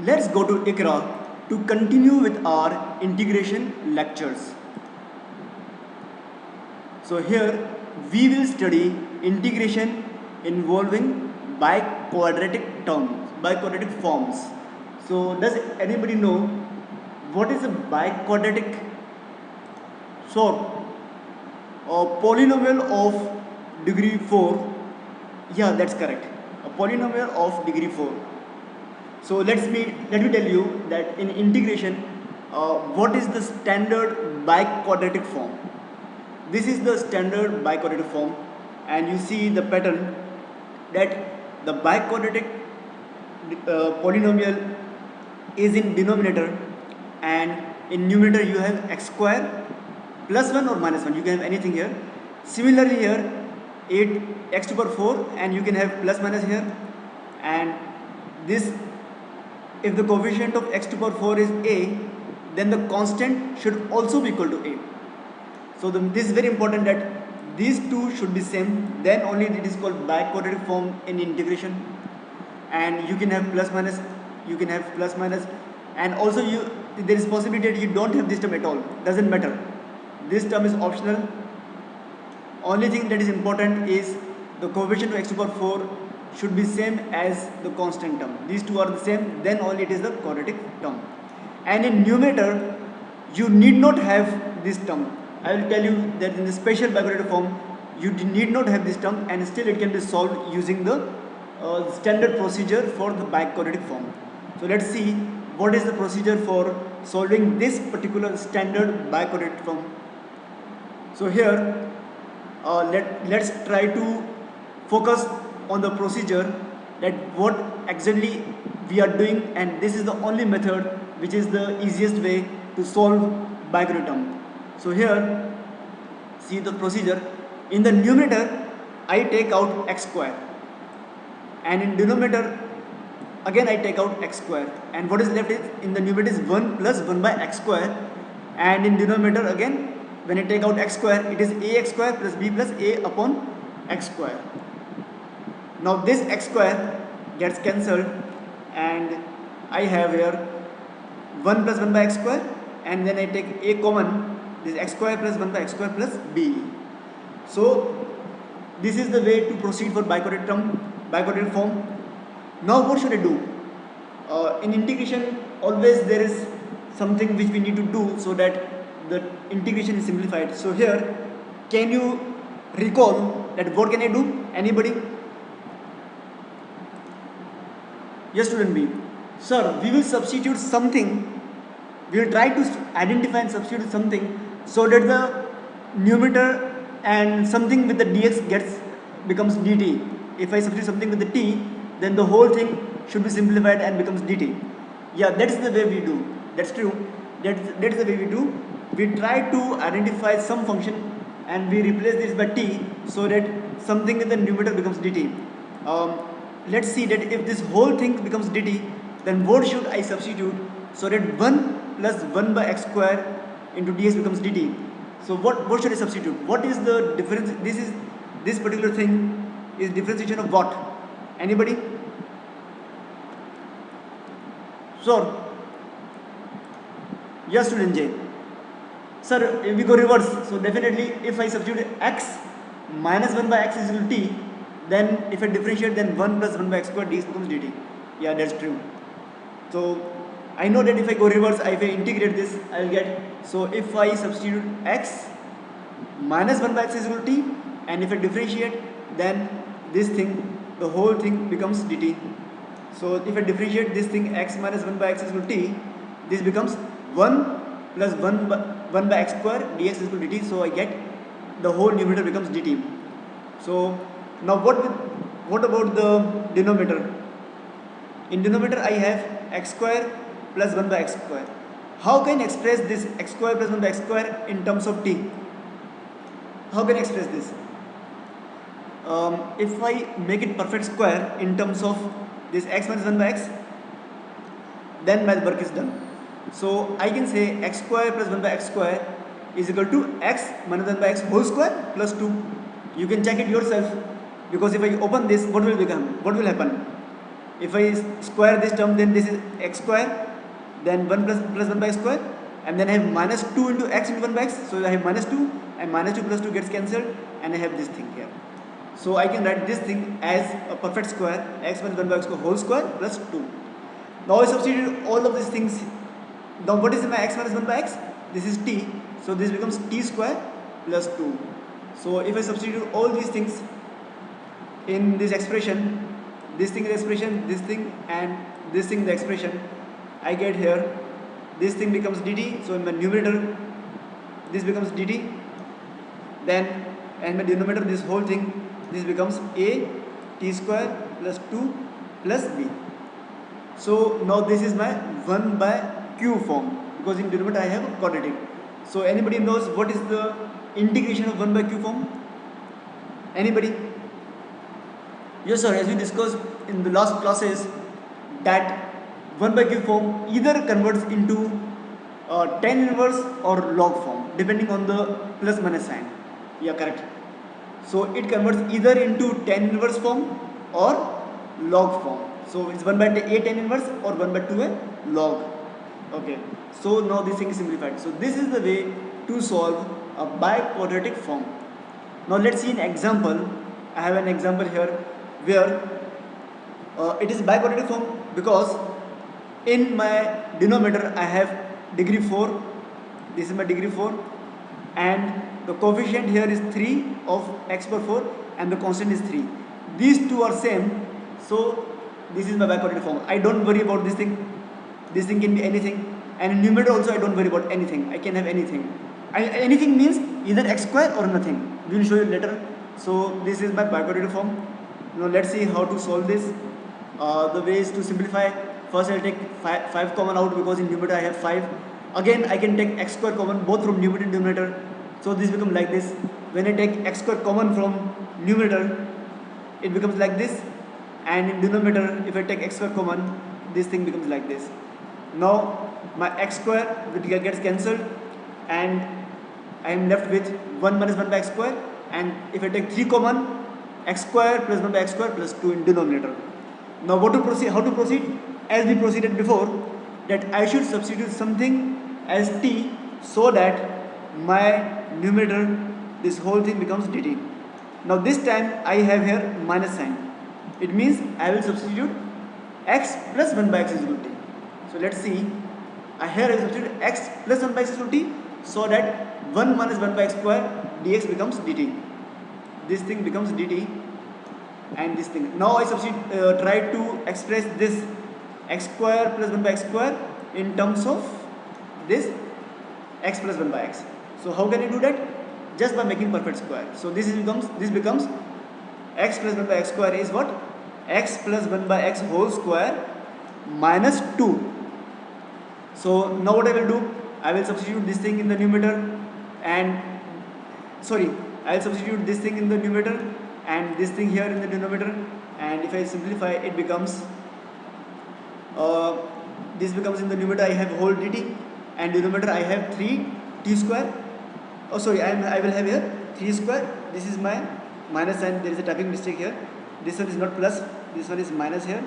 Let's go to ICRA to continue with our integration lectures. So here we will study integration involving biquadratic terms, biquadratic forms. So does anybody know what is a biquadratic? So a polynomial of degree 4. Yeah, that's correct. A polynomial of degree 4. So let me tell you that in integration, what is the standard biquadratic form? This is the standard biquadratic form, and you see the pattern that the biquadratic polynomial is in denominator, and in numerator you have x square plus 1 or minus 1. You can have anything here. Similarly here 8 x to the power 4, and you can have plus minus here, and this, if the coefficient of x to the power 4 is a, then the constant should also be equal to a. So this is very important that these two should be same, then only it is called biquadratic form in integration. And you can have plus minus, you can have plus minus, and also there is possibility that you don't have this term at all. Doesn't matter. This term is optional. Only thing that is important is the coefficient of x to the power 4 should be same as the constant term. These two are the same, then only it is the quadratic term. And in numerator, you need not have this term. I will tell you that in the special biquadratic form, you need not have this term, and still it can be solved using the standard procedure for the biquadratic form. So let's see what is the procedure for solving this particular standard biquadratic form. So here, let's try to focus on the procedure, that what exactly we are doing, and this is the only method which is the easiest way to solve biquadratic term. So here, see the procedure. In the numerator, I take out x square, and in denominator, again I take out x square, and what is left is, in the numerator is 1 plus 1 by x square, and in denominator again, when I take out x square, it is ax square plus b plus a upon x square. Now this x square gets cancelled, and I have here 1 plus 1 by x square, and then I take a common, this x square plus 1 by x square plus b. So this is the way to proceed for biquadratic form. Now what should I do? In integration, always there is something which we need to do so that the integration is simplified. So here, can you recall that what can I do? Anybody? Yes, student B. Sir, we will substitute something. We will try to identify and substitute something so that the numerator and something with the dx becomes dt. If I substitute something with the t, then the whole thing should be simplified and becomes dt. Yeah, that's the way we do. That's true. That's the way we do. We try to identify some function and we replace this by t so that something in the numerator becomes dt. Let's see that if this whole thing becomes dt, then what should I substitute so that 1 plus 1 by x square into dx becomes dt. So what should I substitute? What is the difference? This particular thing is differentiation of what? Anybody? Sure. Yes, student J. Sir, if we go reverse, so definitely if I substitute x minus 1 by x is equal to t, then if I differentiate, then 1 plus 1 by x square dx becomes dt. Yeah, that's true. So I know that if I go reverse, if I integrate this, I will get, so if I substitute x minus 1 by x is equal to t, and if I differentiate, then this thing, the whole thing becomes dt. So if I differentiate this thing, x minus 1 by x is equal to t, this becomes 1 plus 1 by x square dx is equal to dt. So I get the whole numerator becomes dt. So now what about the denominator? In denominator I have x square plus 1 by x square. How can I express this x square plus 1 by x square in terms of t? How can I express this? If I make it perfect square in terms of this x minus 1 by x, then my work is done. So I can say x square plus 1 by x square is equal to x minus 1 by x whole square plus 2. You can check it yourself, because if I open this, what will become? What will happen? If I square this term, then this is x square, then 1 plus 1 by x square, and then I have minus 2 into x into 1 by x, so I have minus 2, and minus 2 plus 2 gets cancelled, and I have this thing here. So I can write this thing as a perfect square, x minus 1 by x whole square plus 2. Now I substitute all of these things. Now what is my x minus 1 by x? This is t, so this becomes t square plus 2. So if I substitute all these things in this expression, this thing is expression, this thing and this thing the expression, I get here, this thing becomes dt, so in my numerator this becomes dt, then and my denominator this whole thing, this becomes a t square plus 2 plus b. So now this is my 1 by q form, because in denominator I have a quadratic. So anybody knows what is the integration of 1 by q form? Anybody? Yes sir, as we discussed in the last classes, that 1 by q form either converts into tan inverse or log form, depending on the plus minus sign. Yeah, correct. So it converts either into tan inverse form or log form. So it's 1 by a tan inverse or 1 by 2a log. Okay. So now this thing is simplified. So this is the way to solve a biquadratic form. Now let's see an example. I have an example here where it is biquadratic form because in my denominator I have degree 4. This is my degree 4, and the coefficient here is 3 of x power 4 and the constant is 3. These two are same, so this is my biquadratic form. I don't worry about this thing. This thing can be anything, and in numerator also I don't worry about anything. I can have anything. Anything means either x square or nothing. We will show you later. So this is my biquadratic form. Now let's see how to solve this. The ways to simplify. First I'll take 5 common out, because in numerator I have 5. Again I can take x square common both from numerator and denominator. So this becomes like this. When I take x square common from numerator, it becomes like this. And in denominator, if I take x square common, this thing becomes like this. Now my x square gets cancelled, and I am left with 1 minus 1 by x square. And if I take 3 common, x square plus 1 by x square plus 2 in denominator. Now what to proceed? How to proceed? As we proceeded before, that I should substitute something as t, so that my numerator, this whole thing becomes dt. Now this time I have here minus sign. It means I will substitute x plus 1 by x is equal to t. So let's see. Here I will substitute x plus 1 by x is equal to t, so that 1 minus 1 by x square dx becomes dt. This thing becomes dt, and this thing. Now I substitute, try to express this x square plus 1 by x square in terms of this x plus 1 by x. So how can I do that? Just by making perfect square. So this becomes x plus 1 by x square is what? X plus 1 by x whole square minus 2. So now what I will do? I will substitute this thing in the numerator, and I will substitute this thing in the numerator and this thing here in the denominator, and if I simplify, it becomes this becomes in the numerator I have whole dt, and denominator I have 3 t square. I will have here 3 square. This is my minus sign. There is a typing mistake here. This one is not plus, this one is minus here.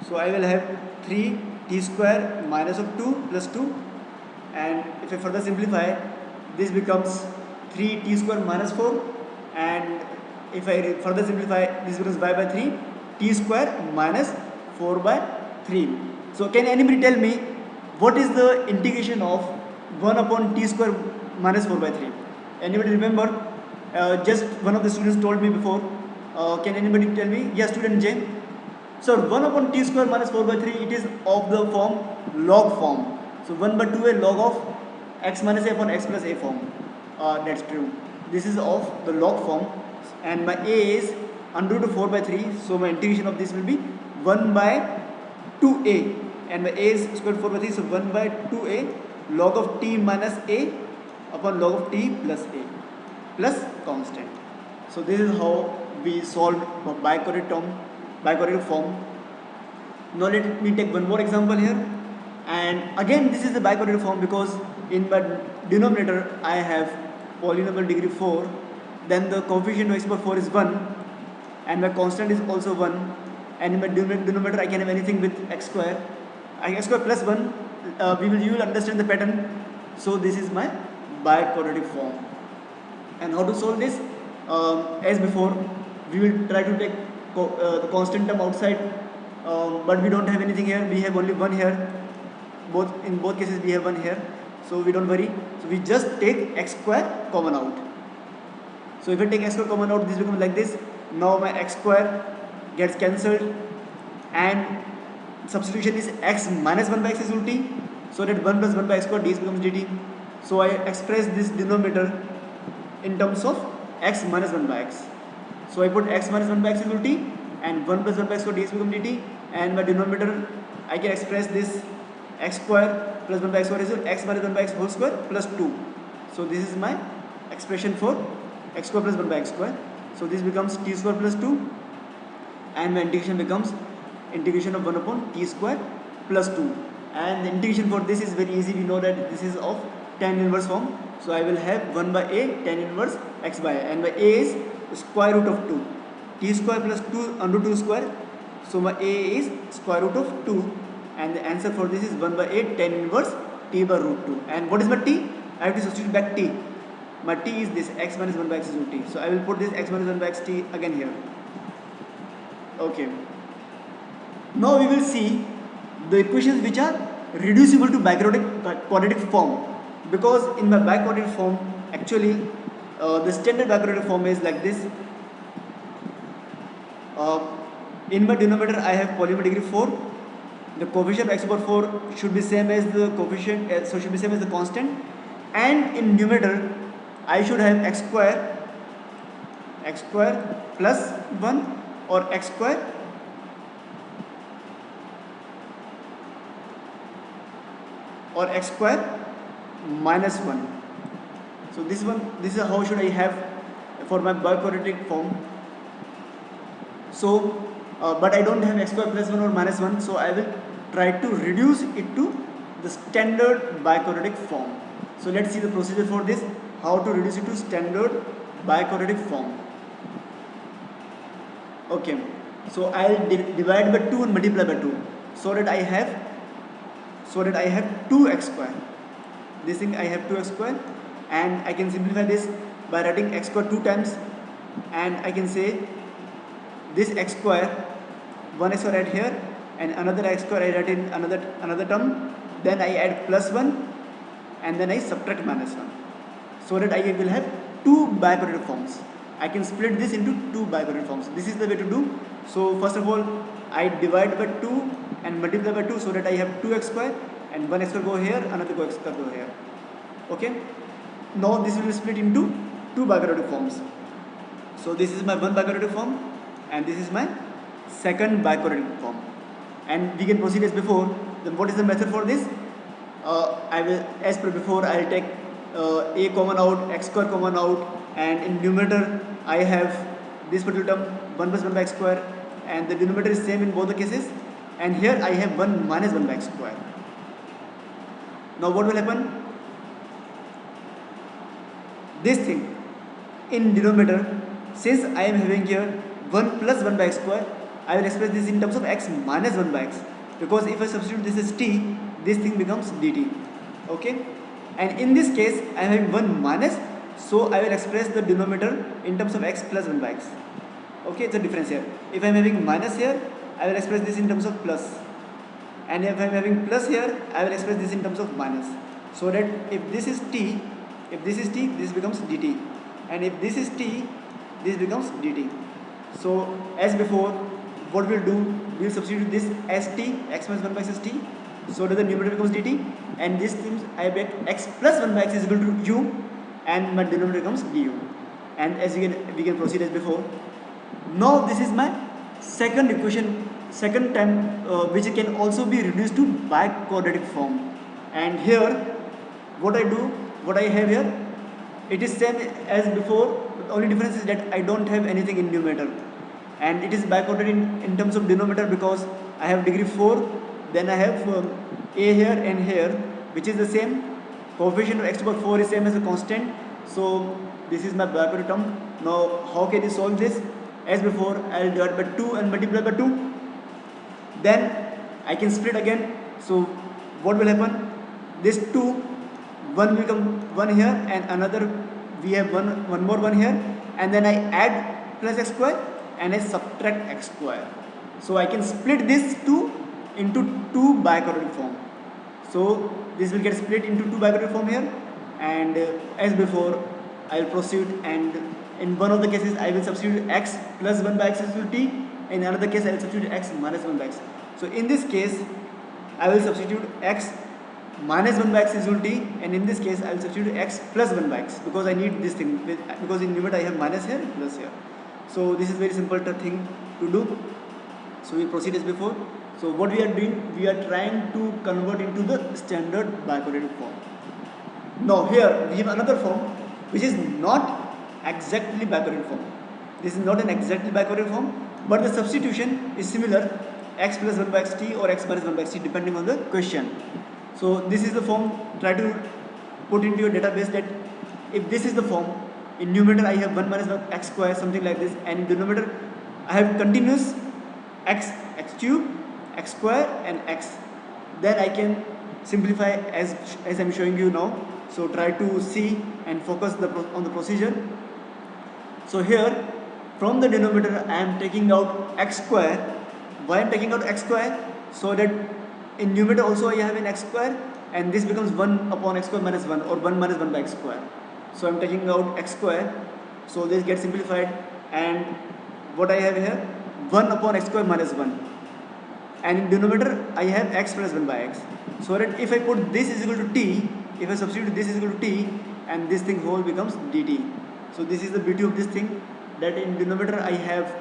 So I will have 3 t square minus of 2 plus 2, and if I further simplify, this becomes 3 t square minus 4, and if I further simplify, this becomes y by 3 t square minus 4 by 3. So can anybody tell me what is the integration of 1 upon t square minus 4 by 3? Anybody remember? Just one of the students told me before. Can anybody tell me? Yes, student J. So 1 upon t square minus 4 by 3, it is of the form log form. So 1 by 2a log of x minus a upon x plus a form. That's true. This is of the log form, and my a is under root of 4 by 3. So my integration of this will be 1 by 2a, and my a is square root 4 by 3. So 1 by 2a log of t minus a upon log of t plus a plus constant. So this is how we solved biquadratic form. Now let me take one more example here, and again this is the biquadratic form because in my denominator I have polynomial degree 4, then the coefficient of x power 4 is 1, and my constant is also 1, and in my denominator I can have anything with x square. X square plus 1, you will understand the pattern. So this is my biquadratic form. And how to solve this? As before, we will try to take the constant term outside, but we don't have anything here. We have only 1 here. In both cases we have 1 here, so we don't worry. So we just take x square common out. So if I take x square common out, this becomes like this. Now my x square gets cancelled, and substitution is x minus 1 by x is equal to t. So that 1 plus 1 by x square ds becomes dt. So I express this denominator in terms of x minus 1 by x. So I put x minus 1 by x is equal to t, and 1 plus 1 by x square ds becomes dt. And my denominator, I can express this x square plus 1 by x square is equal to x minus 1 by x whole square plus 2. So this is my expression for x square plus 1 by x square. So this becomes t square plus 2, and my integration becomes integration of 1 upon t square plus 2. And the integration for this is very easy. We know that this is of tan inverse form. So I will have 1 by a tan inverse x by a, and my a is square root of 2. T square plus 2 under 2 square. So my a is square root of 2, and the answer for this is 1 by a tan inverse t by root 2. And what is my t? I have to substitute back t. My t is this x minus 1 by x is equal to t. So I will put this x minus 1 by x t again here. Okay. Now we will see the equations which are reducible to biquadratic form, because in my biquadratic form, actually the standard biquadratic form is like this. In my denominator I have polynomial degree 4. The coefficient of x over 4 should be same as the coefficient, so should be same as the constant. And in numerator I should have x square plus 1 or x square minus 1. So this is how should I have for my biquadratic form. So but I don't have x square plus 1 or minus 1, so I will try to reduce it to the standard biquadratic form. So let's see the procedure for this, how to reduce it to standard biquadratic form. Okay, so I'll divide by 2 and multiply by 2, so that I have 2x square. This thing I have 2x square, and I can simplify this by writing x square 2 times, and I can say this x square, 1 x square right here, and another x square I write in another term, then I add plus 1, and then I subtract minus 1, so that I will have 2 biquadratic forms. I can split this into 2 biquadratic forms. This is the way to do. So first of all, I divide by 2 and multiply by 2, so that I have 2x square, and 1 x square go here, another x square go here. Okay, now this will be split into 2 biquadratic forms. So this is my 1 biquadratic form, and this is my second biquadratic form, and we can proceed as before. Then what is the method for this? I will, as per before, I will take a common out, x square common out, and in numerator I have this particular term 1 plus 1 by x square, and the denominator is same in both the cases, and here I have 1 minus 1 by x square. Now what will happen? This thing in denominator, since I am having here 1 plus 1 by x square, I will express this in terms of x minus 1 by x, because if I substitute this as t, this thing becomes dt. Okay, and in this case I am having 1 minus, so I will express the denominator in terms of x plus 1 by x. Okay, it's a difference here. If I am having minus here, I will express this in terms of plus, and if I am having plus here, I will express this in terms of minus, so that if this is t, this becomes dt, and if this is t, this becomes dt. So as before, what we'll do, we'll substitute this as t, x minus 1 by x is t, so that the numerator becomes dt, and this thing I bet x plus 1 by x is equal to u, and my denominator becomes du. And as we can proceed as before. Now this is my second equation, second time which can also be reduced to biquadratic form. And here what I have here, it is same as before. The only difference is that I don't have anything in numerator, and it is biquadratic in terms of denominator, because I have degree 4, then I have a here and here, which is the same. Coefficient of x to the power 4 is same as a constant. So this is my biquadratic term. Now how can you solve this? As before, I will divide by 2 and multiply by 2, then I can split again. So what will happen? This 2, 1 will become 1 here, and another we have one more 1 here, and then I add plus x square and I subtract x square. So I can split this 2 into 2 biquadratic form. So this will get split into 2 biquadratic form here, and as before I will proceed, and in one of the cases I will substitute x plus 1 by x is equal to t, in another case I will substitute x minus 1 by x. So in this case I will substitute x minus 1 by x is equal to t, and in this case I will substitute x plus 1 by x, because I need this thing because in numerator I have minus here, plus here. So this is very simple thing to do. So we proceed as before. So what we are doing, we are trying to convert into the standard biquadratic form. Now here we have another form which is not exactly biquadratic form. This is not an exactly biquadratic form, but the substitution is similar, x plus 1 by x t or x minus 1 by x t depending on the question. So this is the form. Try to put into your database that if this is the form, in numerator I have 1 minus 1 x square, something like this, and in denominator I have continuous x cube, x square and x, then I can simplify as I am showing you now. So try to see and focus on the procedure. So here from the denominator I am taking out x square. Why I am taking out x square? So that in numerator also I have an x square, and this becomes 1 upon x square minus 1, or 1 minus 1 by x square. So I am taking out x square, so this gets simplified, and what I have here, 1 upon x square minus 1, and in denominator I have x plus 1 by x. So that if I put this is equal to t, if I substitute this is equal to t, and this thing whole becomes dt. So this is the beauty of this thing, that in denominator I have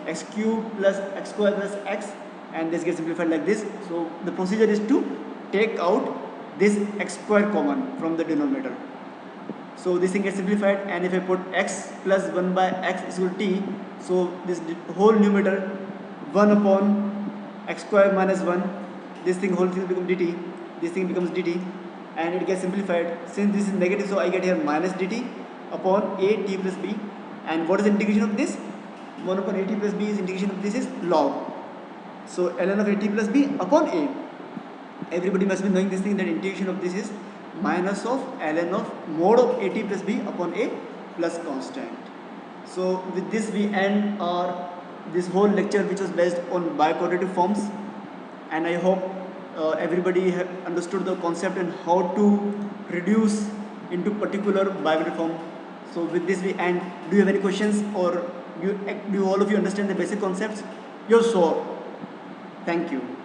x cube plus x square plus x, and this gets simplified like this. So the procedure is to take out this x square common from the denominator. So this thing gets simplified, and if I put x plus 1 by x is equal to t, so this whole numerator 1 upon x square minus 1, this thing whole thing becomes dt, this thing becomes dt, and it gets simplified. Since this is negative, so I get here minus dt upon a t plus b. And what is the integration of this? 1 upon a t plus b is integration of this is log. So ln of a t plus b upon a. Everybody must be knowing this thing, that integration of this is minus of ln of mod of a t plus b upon a plus constant. So with this we end our this whole lecture, which was based on biquadratic forms, and I hope everybody have understood the concept and how to reduce into particular biquadratic form. So with this we end. Do you have any questions, or do all of you understand the basic concepts? You're sure. Thank you.